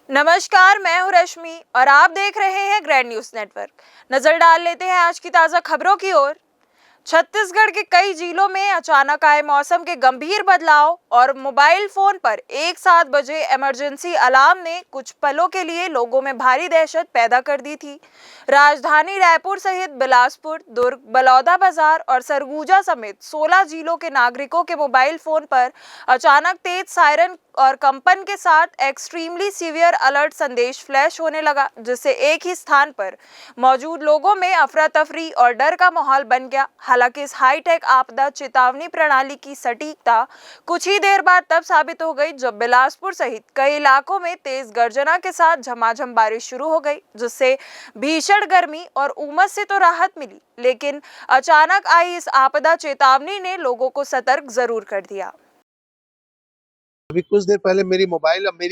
नमस्कार, मैं हूं रश्मि और आप देख रहे हैं ग्रैंड न्यूज नेटवर्क। नजर डाल लेते हैं आज की ताजा खबरों की ओर। छत्तीसगढ़ के कई जिलों में अचानक आए मौसम के गंभीर बदलाव और मोबाइल फोन पर एक साथ बजे इमरजेंसी अलार्म ने कुछ पलों के लिए लोगों में भारी दहशत पैदा कर दी थी। राजधानी रायपुर सहित बिलासपुर, दुर्ग, बलौदाबाजार और सरगुजा समेत 16 जिलों के नागरिकों के मोबाइल फोन पर अचानक तेज सायरन और कंपन के साथ एक्सट्रीमली सीवियर अलर्ट संदेश फ्लैश होने लगा, जिससे एक ही स्थान पर मौजूद लोगों में अफरा तफरी और डर का माहौल बन गया। हालांकि इस हाईटेक आपदा चेतावनी प्रणाली की सटीकता कुछ ही देर बाद तब साबित हो गई जब बिलासपुर सहित कई इलाकों में तेज गर्जना के साथ झमाझम बारिश शुरू हो गई, जिससे भीषण गर्मी और उमस से तो राहत मिली, लेकिन अचानक आई इस आपदा चेतावनी ने लोगों को सतर्क जरूर कर दिया। अभी कुछ देर पहले मेरी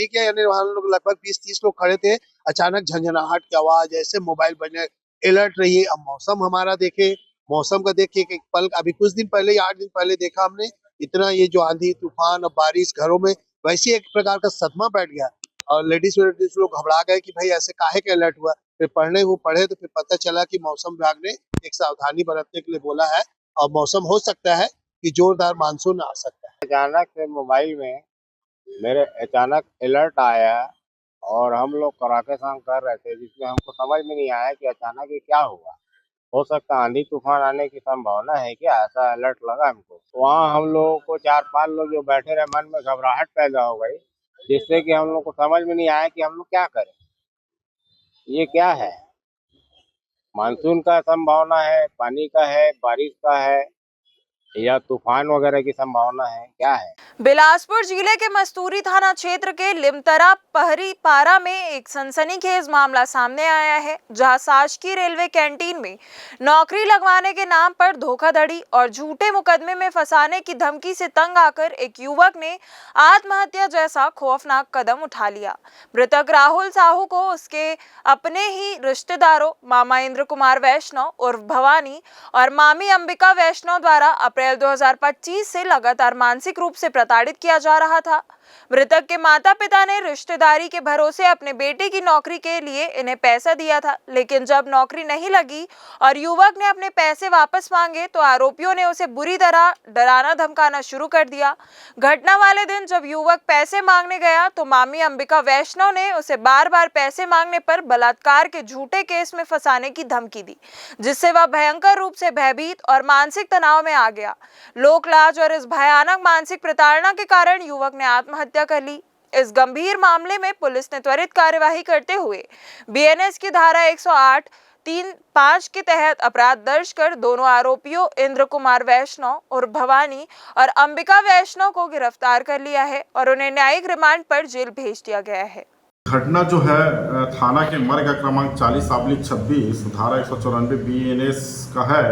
क्या यानी वहां लोग लगभग 20-30 लोग खड़े थे। अचानक झंझनाहट की आवाज, ऐसे मोबाइल बजने, अलर्ट रहिए। अब मौसम हमारा देखे, मौसम का देखिए एक पल, अभी कुछ दिन पहले 8 दिन पहले देखा हमने, इतना ये जो आंधी तूफान और बारिश, घरों में वैसे एक प्रकार का सदमा बैठ गया और लेडीज लोग घबरा गए कि भाई ऐसे काहे के अलर्ट हुआ। फिर पढ़े तो फिर पता चला कि मौसम विभाग ने एक सावधानी बरतने के लिए बोला है और मौसम हो सकता है कि जोरदार मानसून आ सकता है। अचानक से मोबाइल में मेरे अचानक अलर्ट आया और हम लोग कराके सांग कर रहे थे, जिसमें हमको समझ में नहीं आया कि अचानक ये क्या हुआ। हो सकता आंधी तूफान आने की संभावना है क्या, ऐसा अलर्ट लगा हमको। वहाँ हम लोगों को 4-5 लोग जो बैठे रहे, मन में घबराहट पैदा हो गई, जिससे कि हम लोग को समझ में नहीं आया कि हम लोग क्या करें। ये क्या है, मानसून का संभावना है, पानी का है, बारिश का है, या तूफान वगैरह की संभावना है, क्या है। बिलासपुर जिले के मस्तूरी थाना क्षेत्र के लिमतरा पहरी पारा में एक सनसनीखेज मामला सामने आया है, जहां शासकीय रेलवे कैंटीन में नौकरी लगवाने के नाम पर धोखाधड़ी और झूठे मुकदमे में फंसाने की धमकी से तंग आकर एक युवक ने आत्महत्या जैसा खौफनाक कदम उठा लिया। मृतक राहुल साहू को उसके अपने ही रिश्तेदारों मामा इंद्र कुमार वैष्णव उर्फ भवानी और मामी अंबिका वैष्णव द्वारा अप्रैल 2025 से लगातार मानसिक रूप से प्रताड़ित किया जा रहा था। मृतक के माता पिता ने रिश्तेदारी के भरोसे अपने बेटे की नौकरी के लिए इन्हें पैसा दिया था, लेकिन जब नौकरी नहीं लगी और युवक ने अपने पैसे वापस मांगे तो आरोपियों ने उसे बुरी तरह डराना धमकाना शुरू कर दिया। घटना वाले दिन जब युवक पैसे मांगने गया तो मामी अंबिका वैष्णव ने उसे बार बार पैसे मांगने पर बलात्कार के झूठे केस में फंसाने की धमकी दी, जिससे वह भयंकर रूप से भयभीत और मानसिक तनाव में आ गया। लोकलाज और इस भयानक मानसिक प्रताड़ना के कारण युवक ने आत्महत्या कर ली। इस गंभीर मामले में पुलिस ने त्वरित कार्यवाही करते हुए बीएनएस की धारा 108(3)(5) के तहत अपराध दर्ज कर दोनों आरोपियों इंद्र कुमार वैष्णव और भवानी और अंबिका वैष्णव को गिरफ्तार कर लिया है और उन्हें न्यायिक रिमांड पर जेल भेज दिया गया है। घटना जो है थाना के मर्ग क्रमांक 40/26 धारा 194 बीएनएस का है।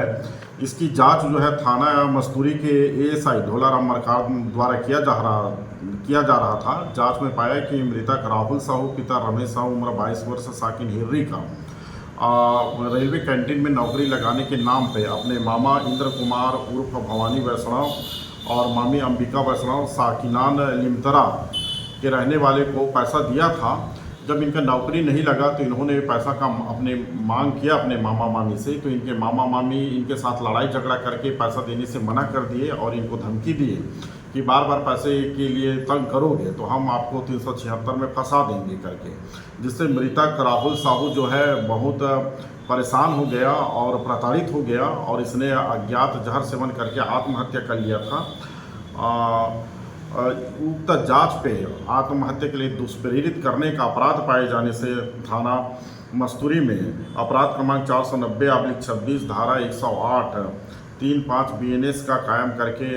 इसकी जांच जो है थाना मस्तूरी के एएसआई ढोलाराम मरकार द्वारा किया जा रहा था। जांच में पाया कि मृतक राहुल साहू पिता रमेश साहू उम्र 22 वर्ष साकिन हिर्री का रेलवे कैंटीन में नौकरी लगाने के नाम पे अपने मामा इंद्र कुमार उर्फ भवानी वैष्णव और मामी अंबिका वैष्णव साकिनान लिमतरा के रहने वाले को पैसा दिया था। जब इनका नौकरी नहीं लगा तो इन्होंने पैसा का अपने मांग किया अपने मामा मामी से, तो इनके मामा मामी इनके साथ लड़ाई झगड़ा करके पैसा देने से मना कर दिए और इनको धमकी दिए कि बार बार पैसे के लिए तंग करोगे तो हम आपको 376 में फंसा देंगे करके, जिससे मृतक राहुल साहू जो है बहुत परेशान हो गया और प्रताड़ित हो गया और इसने अज्ञात जहर सेवन करके आत्महत्या कर लिया था। उक्त जांच पे आत्महत्या के लिए दुष्प्रेरित करने का अपराध पाए जाने से थाना मस्तूरी में अपराध क्रमांक 490/26 धारा 108(3)(5) बीएनएस का कायम करके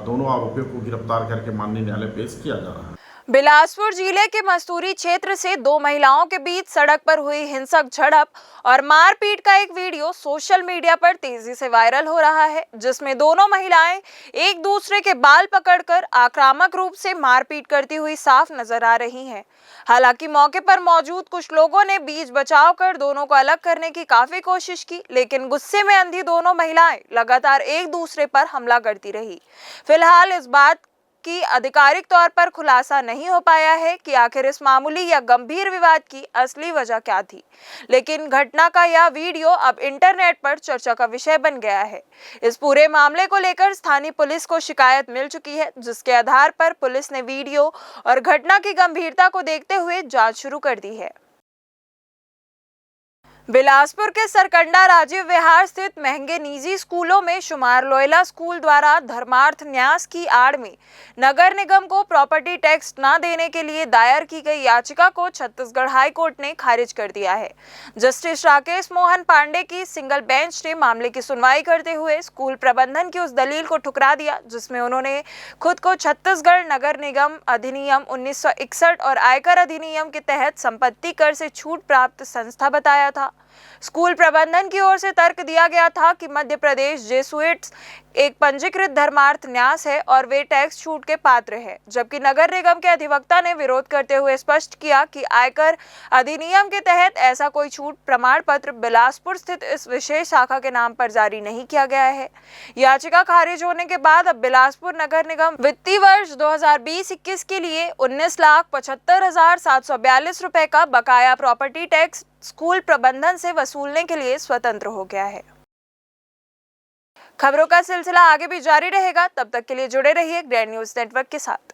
दोनों आरोपियों को गिरफ्तार करके माननीय न्यायालय पेश किया जा रहा है। बिलासपुर जिले के मस्तूरी क्षेत्र से दो महिलाओं के बीच सड़क पर हुई हिंसक झड़प और मारपीट का एक वीडियो सोशल मीडिया पर तेजी से वायरल हो रहा है, जिसमें दोनों महिलाएं एक दूसरे के बाल पकड़कर आक्रामक रूप से मारपीट करती हुई साफ नजर आ रही हैं। हालांकि मौके पर मौजूद कुछ लोगों ने बीच बचाव कर दोनों को अलग करने की काफी कोशिश की, लेकिन गुस्से में अंधी दोनों महिलाएं लगातार एक दूसरे पर हमला करती रही। फिलहाल इस बात जबकि आधिकारिक तौर पर खुलासा नहीं हो पाया है कि आखिर इस मामूली या गंभीर विवाद की असली वजह क्या थी। लेकिन घटना का यह वीडियो अब इंटरनेट पर चर्चा का विषय बन गया है। इस पूरे मामले को लेकर स्थानीय पुलिस को शिकायत मिल चुकी है, जिसके आधार पर पुलिस ने वीडियो और घटना की गंभीरता को देखते हुए जांच शुरू कर दी है। बिलासपुर के सरकंडा राजीव विहार स्थित महंगे निजी स्कूलों में शुमार लोयला स्कूल द्वारा धर्मार्थ न्यास की आड़ में नगर निगम को प्रॉपर्टी टैक्स न देने के लिए दायर की गई याचिका को छत्तीसगढ़ हाई कोर्ट ने खारिज कर दिया है। जस्टिस राकेश मोहन पांडे की सिंगल बेंच ने मामले की सुनवाई करते हुए स्कूल प्रबंधन की उस दलील को ठुकरा दिया जिसमें उन्होंने खुद को छत्तीसगढ़ नगर निगम अधिनियम 1961 और आयकर अधिनियम के तहत संपत्ति कर से छूट प्राप्त संस्था बताया था। स्कूल प्रबंधन की ओर से तर्क दिया गया था कि मध्य प्रदेश जेसुइट्स एक पंजीकृत धर्मार्थ न्यास है और वे टैक्स छूट के पात्र है, जबकि नगर निगम के अधिवक्ता ने विरोध करते हुए स्पष्ट किया कि आयकर अधिनियम के तहत ऐसा कोई छूट प्रमाण पत्र बिलासपुर स्थित इस विशेष शाखा के नाम पर जारी नहीं किया गया है। याचिका खारिज होने के बाद अब बिलासपुर नगर निगम वित्तीय वर्ष 2020-21 के लिए 19,75,742 रुपए का बकाया प्रॉपर्टी टैक्स स्कूल प्रबंधन से वसूलने के लिए स्वतंत्र हो गया है। खबरों का सिलसिला आगे भी जारी रहेगा, तब तक के लिए जुड़े रहिए ग्रैंड न्यूज़ नेटवर्क के साथ।